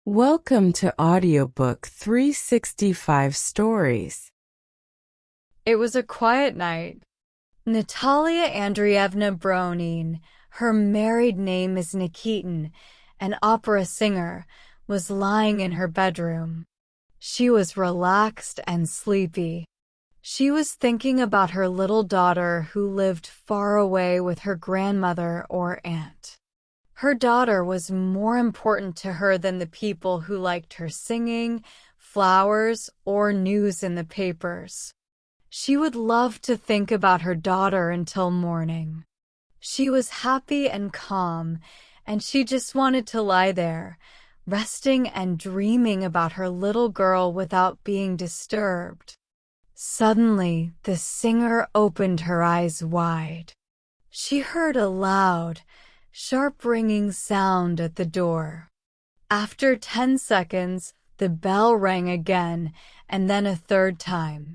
Welcome to Audiobook 365 Stories. It was a quiet night. Natalia Andreevna Bronin, her married name is Nikitin, an opera singer, was lying in her bedroom. She was relaxed and sleepy. She was thinking about her little daughter who lived far away with her grandmother or aunt. Her daughter was more important to her than the people who liked her singing, flowers, or news in the papers. She would love to think about her daughter until morning. She was happy and calm, and she just wanted to lie there, resting and dreaming about her little girl without being disturbed. Suddenly, the singer opened her eyes wide. She heard a loud, sharp ringing sound at the door. After 10 seconds, the bell rang again, and then a third time.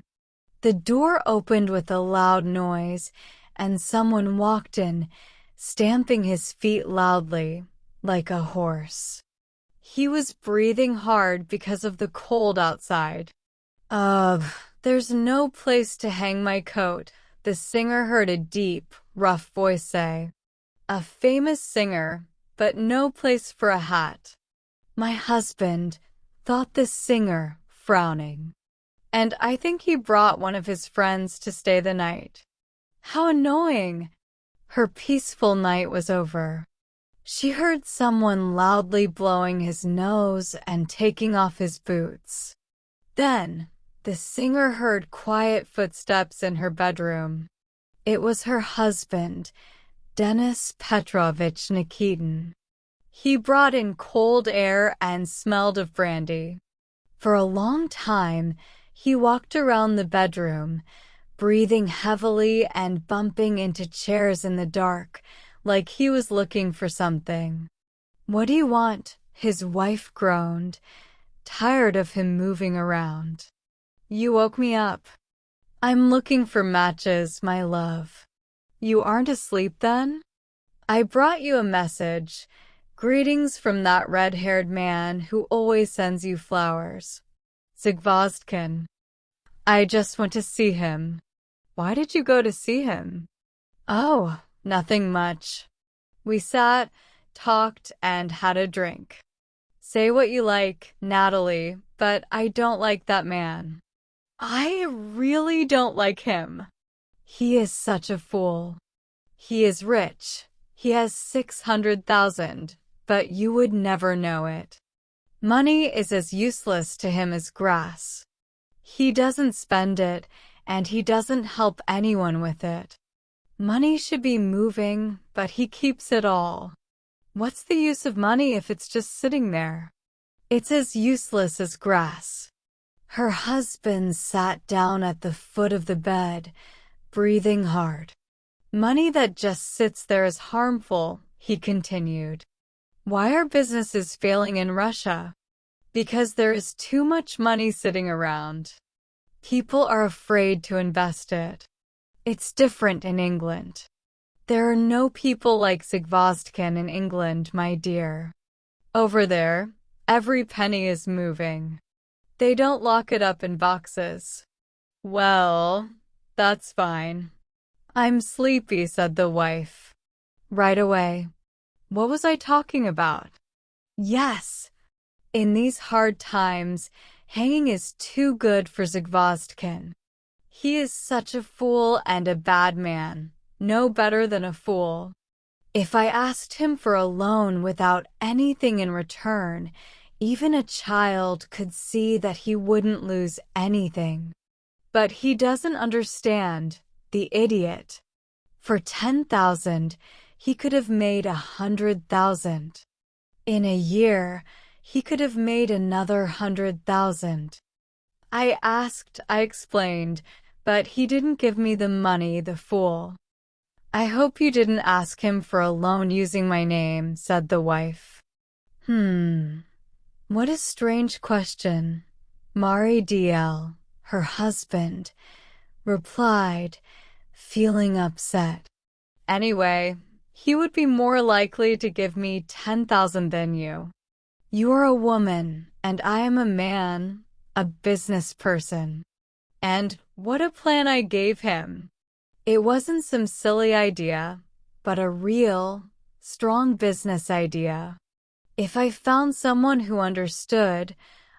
The door opened with a loud noise, and someone walked in, stamping his feet loudly, like a horse. He was breathing hard because of the cold outside. "Ugh, there's no place to hang my coat," the singer heard a deep, rough voice say. A famous singer, but no place for a hat. "My husband," thought the singer, frowning. "And I think he brought one of his friends to stay the night." How annoying! Her peaceful night was over. She heard someone loudly blowing his nose and taking off his boots. Then, the singer heard quiet footsteps in her bedroom. It was her husband, Denis Petrovich Nikitin. He brought in cold air and smelled of brandy. For a long time, he walked around the bedroom, breathing heavily and bumping into chairs in the dark, like he was looking for something. "What do you want?" his wife groaned, tired of him moving around. "You woke me up." "I'm looking for matches, my love." "You aren't asleep then?" "I brought you a message. Greetings from that red-haired man who always sends you flowers. Zagvozdkin." "I just went to see him." "Why did you go to see him?" "Oh, nothing much. We sat, talked, and had a drink." "Say what you like, Natalie, but I don't like that man." "I really don't like him." "He is such a fool. He is rich. He has 600,000, but you would never know it. Money is as useless to him as grass. He doesn't spend it, and he doesn't help anyone with it. Money should be moving, but he keeps it all. What's the use of money if it's just sitting there? It's as useless as grass." Her husband sat down at the foot of the bed, breathing hard. "Money that just sits there is harmful," he continued. "Why are businesses failing in Russia? Because there is too much money sitting around. People are afraid to invest it. It's different in England. There are no people like Zagvozdkin in England, my dear. Over there, every penny is moving. They don't lock it up in boxes." "Well, that's fine." "I'm sleepy," said the wife. Right away. What was I talking about? Yes. In these hard times, hanging is too good for Zagvozdkin. He is such a fool and a bad man, no better than a fool. If I asked him for a loan without anything in return, even a child could see that he wouldn't lose anything. But he doesn't understand, the idiot. For 10,000, he could have made 100,000. In a year, he could have made another 100,000. I asked, I explained, but he didn't give me the money, the fool. "I hope you didn't ask him for a loan using my name," said the wife. What a strange question. Mari DL, her husband, replied, feeling upset. "Anyway, he would be more likely to give me 10,000 than you." You're a woman, and I am a man, a business person. And what a plan I gave him. It wasn't some silly idea, but a real, strong business idea. If I found someone who understood,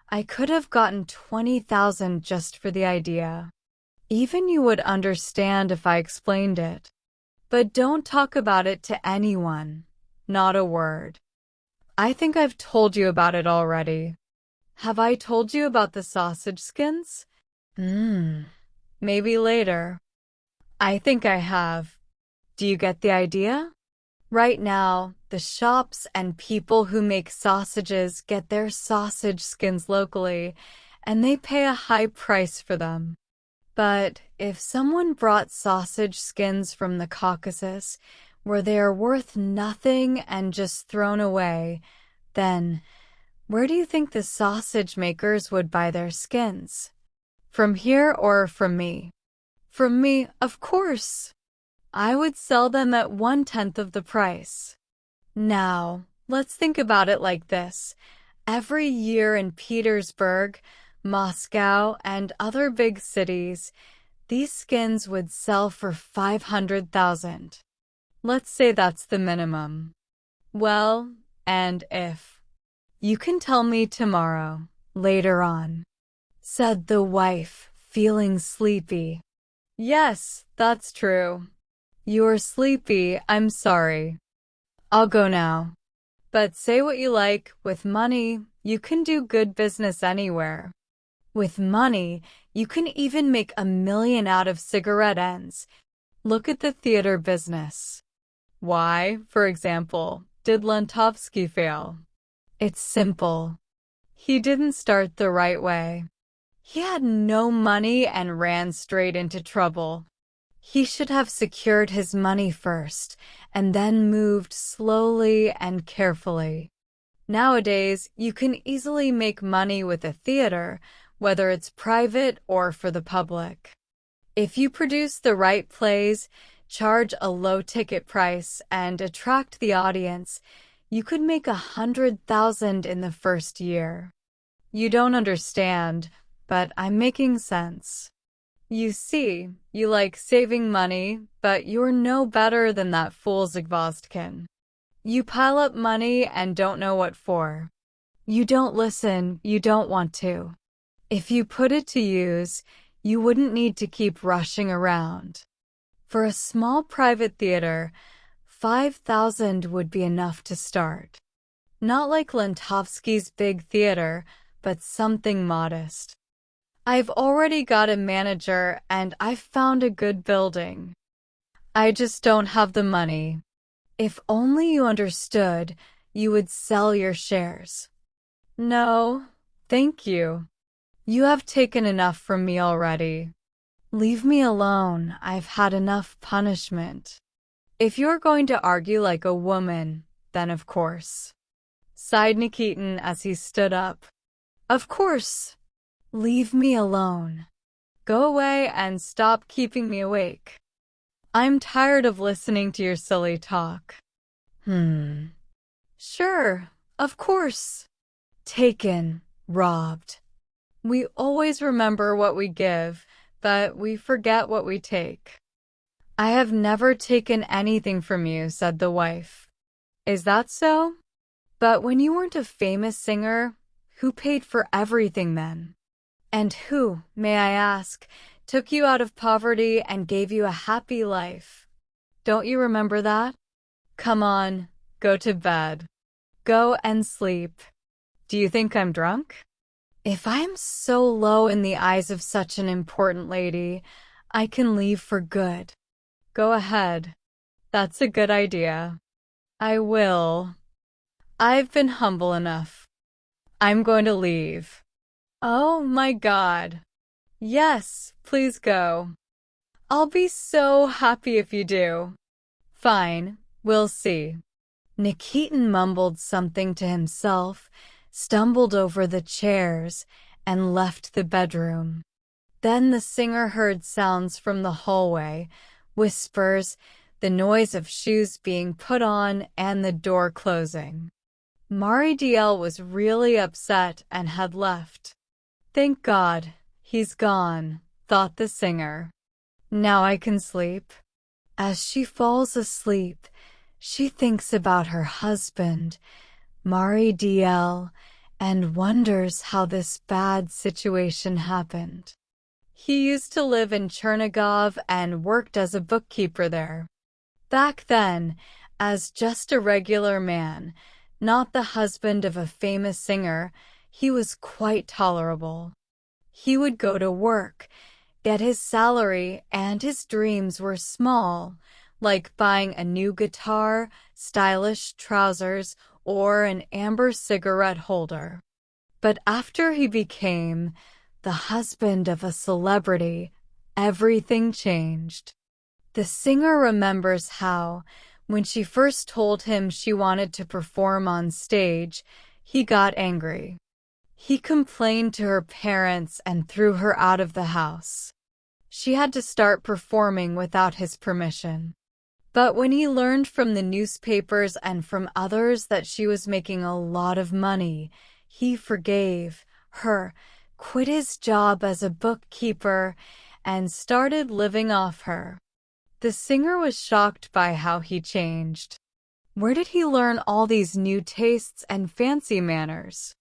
I could have gotten 20,000 just for the idea. Even you would understand if I explained it. But don't talk about it to anyone. Not a word. I think I've told you about it already. Have I told you about the sausage skins? Maybe later. I think I have. Do you get the idea? Right now, the shops and people who make sausages get their sausage skins locally, and they pay a high price for them. But if someone brought sausage skins from the Caucasus, where they are worth nothing and just thrown away, then where do you think the sausage makers would buy their skins? From here or from me? From me, of course. I would sell them at 1/10 of the price. Now, let's think about it like this. Every year in Petersburg, Moscow, and other big cities, these skins would sell for 500,000. Let's say that's the minimum. Well, and if you can tell me tomorrow, later on, said the wife, feeling sleepy. Yes, that's true. You're sleepy, I'm sorry. I'll go now. But say what you like, with money, you can do good business anywhere. With money, you can even make 1 million out of cigarette ends. Look at the theater business. Why, for example, did Lentovsky fail? It's simple. He didn't start the right way. He had no money and ran straight into trouble. He should have secured his money first, and then moved slowly and carefully. Nowadays, you can easily make money with a theater, whether it's private or for the public. If you produce the right plays, charge a low ticket price, and attract the audience, you could make 100,000 in the first year. You don't understand, but I'm making sense. You see, you like saving money, but you're no better than that fool Zagvostkin. You pile up money and don't know what for. You don't listen, you don't want to. If you put it to use, you wouldn't need to keep rushing around. For a small private theater, 5,000 would be enough to start. Not like Lentovsky's big theater, but something modest. I've already got a manager and I've found a good building. I just don't have the money. If only you understood, you would sell your shares. No, thank you. You have taken enough from me already. Leave me alone. I've had enough punishment. If you're going to argue like a woman, then of course. Sighed Nikitin as he stood up. Of course. Leave me alone. Go away and stop keeping me awake. I'm tired of listening to your silly talk. Sure, of course. Taken, robbed. We always remember what we give, but we forget what we take. I have never taken anything from you, said the wife. Is that so? But when you weren't a famous singer, who paid for everything then? And who, may I ask, took you out of poverty and gave you a happy life? Don't you remember that? Come on, go to bed. Go and sleep. Do you think I'm drunk? If I'm so low in the eyes of such an important lady, I can leave for good. Go ahead. That's a good idea. I will. I've been humble enough. I'm going to leave. Oh my God. Yes, please go. I'll be so happy if you do. Fine, we'll see. Nikitin mumbled something to himself, stumbled over the chairs, and left the bedroom. Then the singer heard sounds from the hallway, whispers, the noise of shoes being put on, and the door closing. Maridiel was really upset and had left. Thank God, he's gone, thought the singer. Now I can sleep. As she falls asleep, she thinks about her husband, Maridiel, and wonders how this bad situation happened. He used to live in Chernigov and worked as a bookkeeper there. Back then, as just a regular man, not the husband of a famous singer, he was quite tolerable. He would go to work, get his salary, and his dreams were small, like buying a new guitar, stylish trousers, or an amber cigarette holder. But after he became the husband of a celebrity, everything changed. The singer remembers how, when she first told him she wanted to perform on stage, he got angry. He complained to her parents and threw her out of the house. She had to start performing without his permission. But when he learned from the newspapers and from others that she was making a lot of money, he forgave her, quit his job as a bookkeeper, and started living off her. The singer was shocked by how he changed. Where did he learn all these new tastes and fancy manners?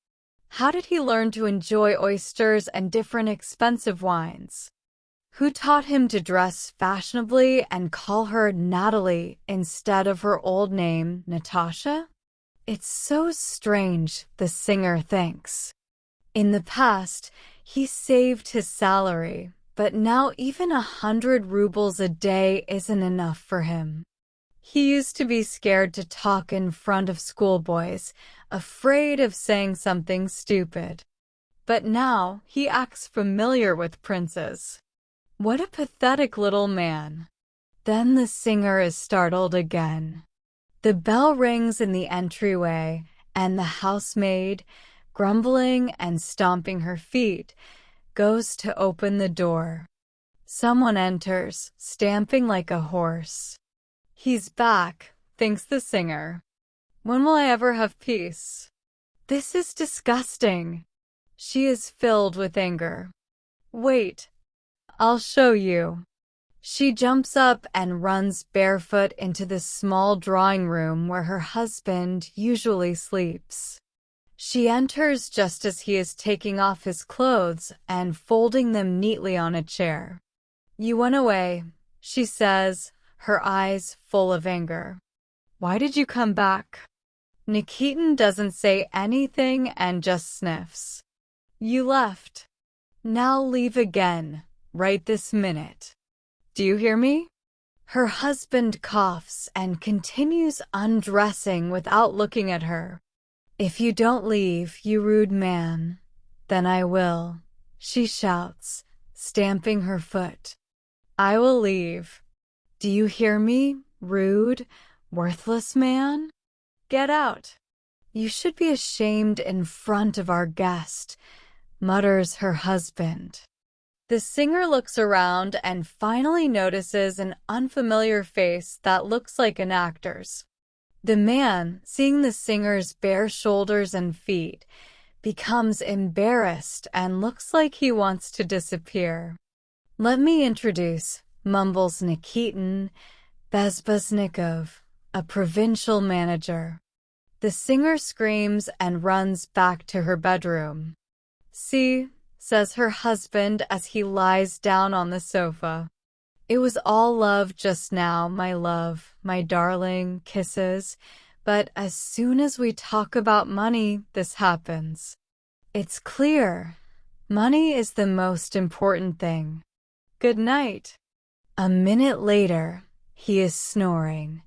How did he learn to enjoy oysters and different expensive wines? Who taught him to dress fashionably and call her Natalie instead of her old name, Natasha? It's so strange, the singer thinks. In the past, he saved his salary, but now even 100 rubles a day isn't enough for him. He used to be scared to talk in front of schoolboys, afraid of saying something stupid. But now he acts familiar with princes. What a pathetic little man. Then the singer is startled again. The bell rings in the entryway, and the housemaid, grumbling and stomping her feet, goes to open the door. Someone enters, stamping like a horse. He's back, thinks the singer. When will I ever have peace? This is disgusting. She is filled with anger. Wait, I'll show you. She jumps up and runs barefoot into the small drawing room where her husband usually sleeps. She enters just as he is taking off his clothes and folding them neatly on a chair. You went away, she says, her eyes full of anger. Why did you come back? Nikitin doesn't say anything and just sniffs. You left. Now leave again, right this minute. Do you hear me? Her husband coughs and continues undressing without looking at her. If you don't leave, you rude man, then I will, she shouts, stamping her foot. I will leave. Do you hear me, rude, worthless man? Get out. You should be ashamed in front of our guest, mutters her husband. The singer looks around and finally notices an unfamiliar face that looks like an actor's. The man, seeing the singer's bare shoulders and feet, becomes embarrassed and looks like he wants to disappear. Let me introduce, mumbles Nikitin, Bezbaznikov, a provincial manager. The singer screams and runs back to her bedroom. See, says her husband as he lies down on the sofa. It was all love just now, my love, my darling, kisses, but as soon as we talk about money, this happens. It's clear. Money is the most important thing. Good night. A minute later, he is snoring,